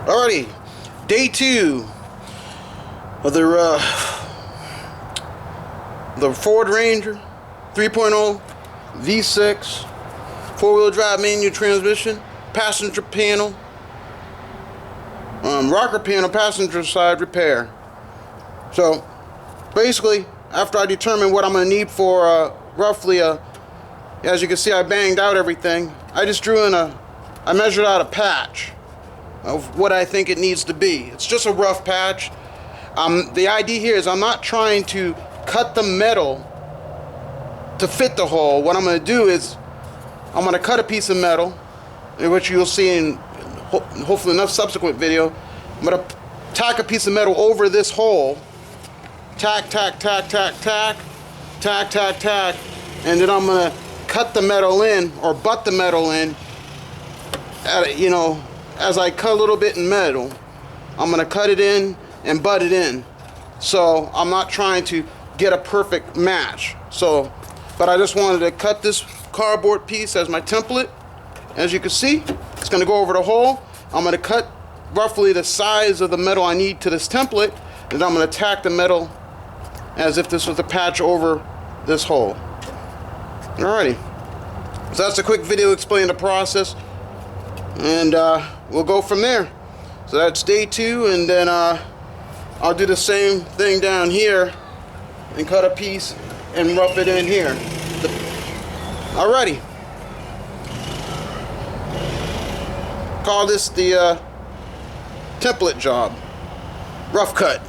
Alrighty, day 2 of the Ford Ranger 3.0 V6 4-wheel drive manual transmission, passenger panel, rocker panel, passenger side repair. So basically, after I determine what I'm going to need for roughly as you can see, I banged out everything. I just drew in I measured out a patch of what I think it needs to be. It's just a rough patch. The idea here is I'm not trying to cut the metal to fit the hole. What I'm going to do is I'm going to cut a piece of metal, which you'll see in hopefully enough subsequent video. I'm going to tack a piece of metal over this hole. Tack, tack, tack, tack, tack, tack, tack, tack, and then I'm going to cut the metal in, or butt the metal in, as I cut a little bit in metal, I'm going to cut it in and butt it in. So I'm not trying to get a perfect match. But I just wanted to cut this cardboard piece as my template. As you can see, it's going to go over the hole. I'm going to cut roughly the size of the metal I need to this template, and I'm going to tack the metal as if this was a patch over this hole. Alrighty, so that's a quick video explaining the process, and we'll go from there. So that's day 2, and then I'll do the same thing down here and cut a piece and rough it in here. Alrighty, call this the template job, rough cut.